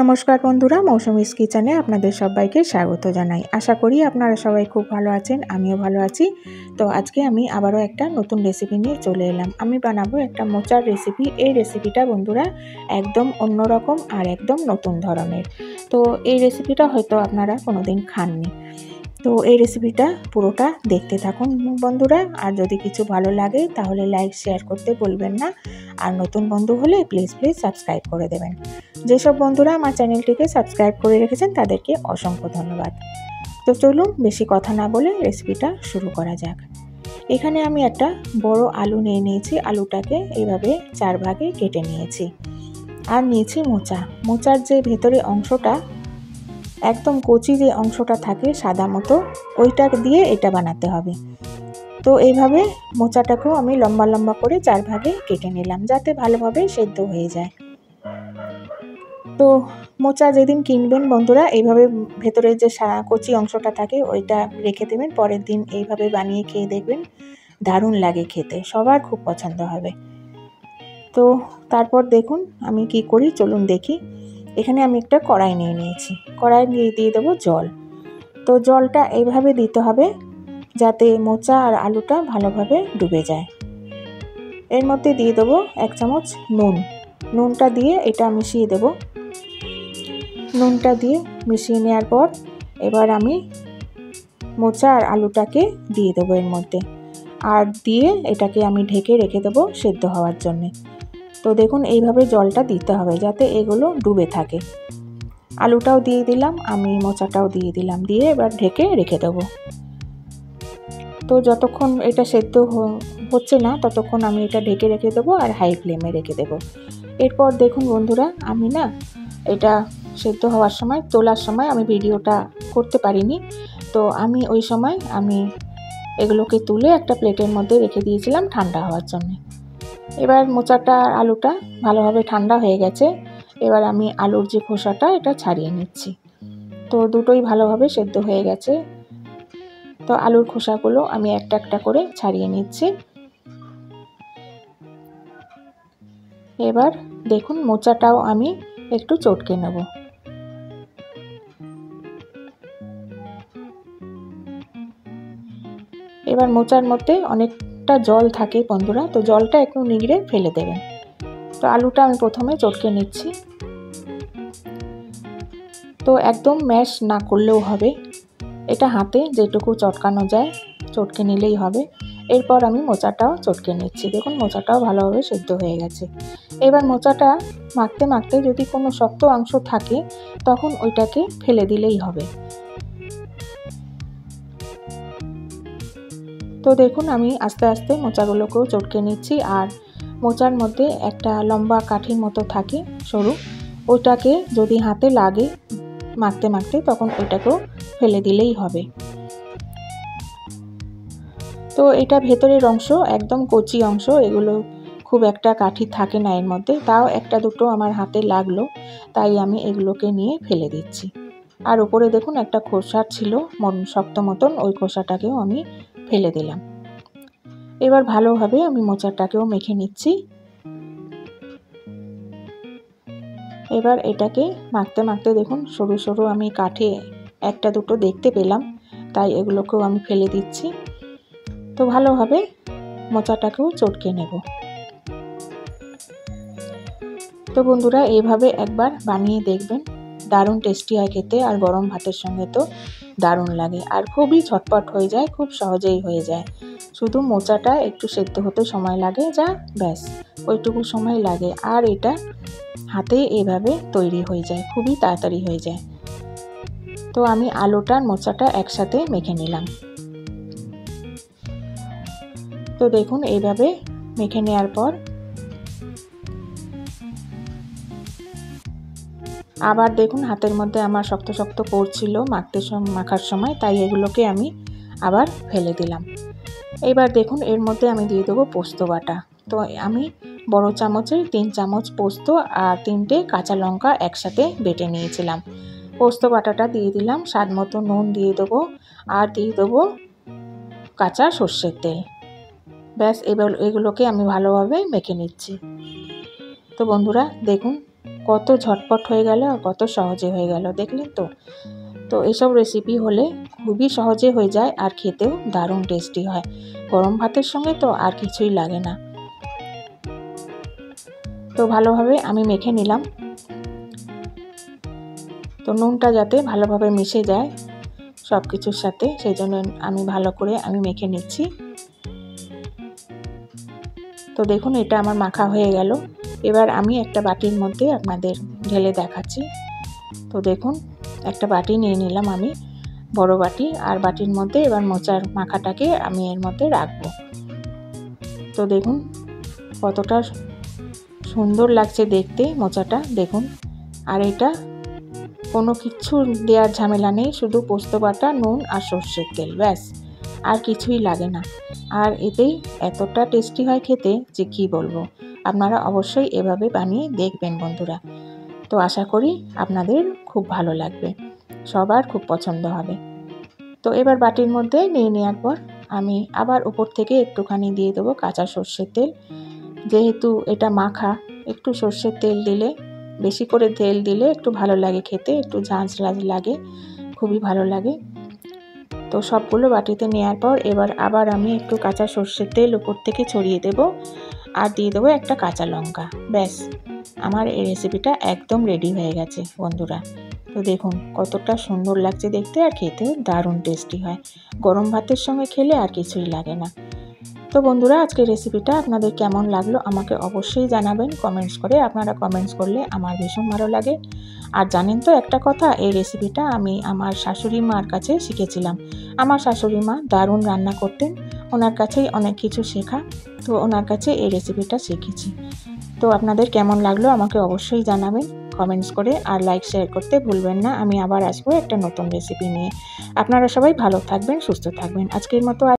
নমস্কার বন্ধুরা, মৌসুমীস কিচেনে আপনাদের সবাইকে স্বাগত জানাই। আশা করি আপনারা সবাই খুব ভালো আছেন, আমিও ভালো আছি। তো আজকে আমি আবারও একটা নতুন রেসিপি নিয়ে চলে এলাম। আমি বানাবো একটা মোচার রেসিপি। এই রেসিপিটা বন্ধুরা একদম অন্যরকম আর একদম নতুন ধরনের। তো এই রেসিপিটা হয়তো আপনারা কোনোদিন খাননি। তো এই রেসিপিটা পুরোটা দেখতে থাকুন বন্ধুরা। আর যদি কিছু ভালো লাগে তাহলে লাইক শেয়ার করতে ভুলবেন না। আর নতুন বন্ধু হলে প্লিজ সাবস্ক্রাইব করে দেবেন। যেসব বন্ধুরা আমার চ্যানেলটিকে সাবস্ক্রাইব করে রেখেছেন তাদেরকে অসংখ্য ধন্যবাদ। তো চলুন বেশি কথা না বলে রেসিপিটা শুরু করা যাক। এখানে আমি একটা বড় আলু নিয়ে নিয়েছি। আলুটাকে এইভাবে 4 ভাগে কেটে নিয়েছি। আর নিয়েছি মোচার যে ভেতরে অংশটা, একদম কচি যে অংশটা থাকে সাদা মতো, ওইটা দিয়ে এটা বানাতে হবে। তো এইভাবে মোচাটাকেও আমি লম্বা লম্বা করে 4 ভাগে কেটে নিলাম, যাতে ভালোভাবে সেদ্ধ হয়ে যায়। তো মোচা যেদিন কিনবেন বন্ধুরা, এইভাবে ভেতরে যে কচি অংশটা থাকে ওইটা রেখে দেবেন। পরের দিন এইভাবে বানিয়ে খেয়ে দেখবেন, দারুণ লাগে খেতে, সবার খুব পছন্দ হবে। তো তারপর দেখুন আমি কি করি, চলুন দেখি। এখানে আমি একটা কড়াই নিয়ে নিয়েছি। কড়াই দিয়ে দেবো জল। তো জলটা এইভাবে দিতে হবে যাতে মোচা আর আলুটা ভালোভাবে ডুবে যায়। এর মধ্যে দিয়ে দেবো 1 চামচ নুন। নুনটা দিয়ে এটা মিশিয়ে দেবো। নুনটা দিয়ে মিশিয়ে নেওয়ার পর এবার আমি মোচা আর আলুটাকে দিয়ে দেবো এর মধ্যে, আর দিয়ে এটাকে আমি ঢেকে রেখে দেবো সেদ্ধ হওয়ার জন্যে। তো দেখুন এইভাবে জলটা দিতে হবে যাতে এগুলো ডুবে থাকে। আলুটাও দিয়ে দিলাম, আমি মোচাটাও দিয়ে দিলাম, দিয়ে এবার ঢেকে রেখে দেবো। তো যতক্ষণ এটা সেদ্ধ হচ্ছে না ততক্ষণ আমি এটা ঢেকে রেখে দেবো আর হাই ফ্লেমে রেখে দেবো। এরপর দেখুন বন্ধুরা, আমি না এটা সেদ্ধ হওয়ার সময়, তোলার সময় আমি ভিডিওটা করতে পারিনি। তো আমি ওই সময় এগুলোকে তুলে একটা প্লেটের মধ্যে রেখে দিয়েছিলাম ঠান্ডা হওয়ার জন্য। এবার মোচাটা আর আলুটা ভালোভাবে ঠান্ডা হয়ে গেছে। এবার আমি আলুর যে খোসাটা এটা ছাড়িয়ে নিচ্ছি। তো দুটোই ভালোভাবে সেদ্ধ হয়ে গেছে। তো আলুর খোসাগুলো আমি একটা একটা করে ছাড়িয়ে নিচ্ছি। এবার দেখুন মোচাটাও আমি একটু চটকে নেব। এবার মোচার মধ্যে অনেকটা জল থাকে বন্ধুরা, তো জলটা একটু নিগড়ে ফেলে দেবেন। তো আলুটা আমি প্রথমে চটকে নিচ্ছি। তো একদম ম্যাশ না করলেও হবে, এটা হাতে যেটুকু চটকানো যায় চটকে নিলেই হবে। এরপর আমি মোচাটাও চটকে নিচ্ছি। দেখুন মোচাটাও ভালোভাবে সেদ্ধ হয়ে গেছে। এবার মোচাটা মাখতে মাখতে যদি কোনো শক্ত অংশ থাকে তখন ওইটাকে ফেলে দিলেই হবে। তো দেখুন আমি আস্তে আস্তে মোচাগুলোকেও চটকে নিচ্ছি। আর মোচার মধ্যে একটা লম্বা কাঠির মতো থাকে সরু, ওইটাকে যদি হাতে লাগে মাখতে মাখতে তখন ওইটাকেও ফেলে দিলেই হবে। তো এটা ভেতরের অংশ একদম কচি অংশ, এগুলো খুব একটা কাঠি থাকে না এর মধ্যে, তাও একটা দুটো আমার হাতে লাগলো, তাই আমি এগুলোকে নিয়ে ফেলে দিচ্ছি। আর উপরে দেখুন একটা খোসা ছিল শক্ত মতন, ওই খোসাটাকেও আমি ফেলে দিলাম। এবার ভালোভাবে আমি মোচাটাকেও মেখে নিচ্ছি। এবার এটাকে মাখতে মাখতে দেখুন সরু সরু আমি কাঠি একটা দুটো দেখতে পেলাম, তাই এগুলোকেও আমি ফেলে দিচ্ছি। তো ভালোভাবে মোচাটাকেও চটকে নেব। তো বন্ধুরা এইভাবে একবার বানিয়ে দেখবেন, দারুণ টেস্টি হয় খেতে, আর গরম ভাতের সঙ্গে তো দারুণ লাগে, আর খুবই ঝটপট হয়ে যায়, খুব সহজেই হয়ে যায়। শুধু মোচাটা একটু সেদ্ধ হতে সময় লাগে, যা ব্যাস ওইটুকু সময় লাগে, আর এটা হাতে এইভাবে তৈরি হয়ে যায়, খুবই তাড়াতাড়ি হয়ে যায়। তো আমি আলুটা মোচাটা একসাথে মেখে নিলাম। তো দেখুন এইভাবে মেখে নেওয়ার পর আবার দেখুন হাতের মধ্যে আমার শক্ত শক্ত পড়ছিল মাখার সময়, তাই এগুলোকে আমি আবার ফেলে দিলাম। এবার দেখুন এর মধ্যে আমি দিয়ে দেবো পোস্ত বাটা। তো আমি বড় চামচের 3 চামচ পোস্ত আর 3টে কাঁচা লঙ্কা একসাথে বেটে নিয়েছিলাম। পোস্ত বাটাটা দিয়ে দিলাম, স্বাদ মতো নুন দিয়ে দেবো, আর দিয়ে দেবো কাঁচা সর্ষের তেল। ব্যাস এবার এগুলোকে আমি ভালোভাবে মেখে নিচ্ছি। তো বন্ধুরা দেখুন কত ঝটপট হয়ে গেল আর কত সহজে হয়ে গেল, দেখলেন তো। তো এইসব রেসিপি হলে খুবই সহজে হয়ে যায় আর খেতেও দারুণ টেস্টি হয়। গরম ভাতের সঙ্গে তো আর কিছুই লাগে না। তো ভালোভাবে আমি মেখে নিলাম। তো নুনটা যাতে ভালোভাবে মিশে যায় সব কিছুর সাথে, সেই জন্য আমি ভালো করে মেখে নিচ্ছি। তো দেখুন এটা আমার মাখা হয়ে গেল। এবার আমি একটা বাটির মধ্যে আপনাদের ঢেলে দেখাচ্ছি। তো দেখুন একটা বাটি নিয়ে নিলাম আমি, বড় বাটি, আর বাটির মধ্যে এবার মোচার মাখাটাকে আমি এর মধ্যে রাখবো। তো দেখুন কতটা সুন্দর লাগছে দেখতে মোচাটা, দেখুন। আর এটা কোনো কিছু দেওয়ার ঝামেলা নেই, শুধু পোস্ত বাটা, নুন আর সর্ষের তেল, ব্যাস, আর কিছুই লাগে না। আর এতেই এতটা টেস্টি হয় খেতে যে কী বলবো। আপনারা অবশ্যই এভাবে বানিয়ে দেখবেন বন্ধুরা। তো আশা করি আপনাদের খুব ভালো লাগবে, সবার খুব পছন্দ হবে। তো এবার বাটির মধ্যে নিয়ে একবার আমি আবার উপর থেকে একটুখানি দিয়ে দেবো কাঁচা সর্ষের তেল। যেহেতু এটা মাখা, একটু সর্ষের তেল দিলে, বেশি করে তেল দিলে একটু ভালো লাগে খেতে, একটু ঝাঁঝ লাগে, খুবই ভালো লাগে। তো সবগুলো বাটিতে নেওয়ার পর এবার আবার আমি একটু কাঁচা সর্ষের তেল উপর থেকে ছড়িয়ে দেব আর দিয়ে দেবো একটা কাঁচা লঙ্কা, ব্যাস আমার এই রেসিপিটা একদম রেডি হয়ে গেছে বন্ধুরা। তো দেখুন কতটা সুন্দর লাগছে দেখতে আর খেতেও দারুণ টেস্টি হয়। গরম ভাতের সঙ্গে খেলে আর কিছুই লাগে না। তো বন্ধুরা আজকের রেসিপিটা আপনাদের কেমন লাগলো আমাকে অবশ্যই জানাবেন কমেন্টস করে। আপনারা কমেন্টস করলে আমার ভীষণ ভালো লাগে। আর জানেন তো একটা কথা, এই রেসিপিটা আমি আমার শাশুড়ি মার কাছে শিখেছিলাম। আমার শাশুড়ি মা দারুণ রান্না করতেন, ওনার কাছেই অনেক কিছু শেখা। তো ওনার কাছে এই রেসিপিটা শিখেছি। তো আপনাদের কেমন লাগলো আমাকে অবশ্যই জানাবেন কমেন্টস করে, আর লাইক শেয়ার করতে ভুলবেন না। আমি আবার আসবো একটা নতুন রেসিপি নিয়ে। আপনারা সবাই ভালো থাকবেন, সুস্থ থাকবেন। আজকের মতো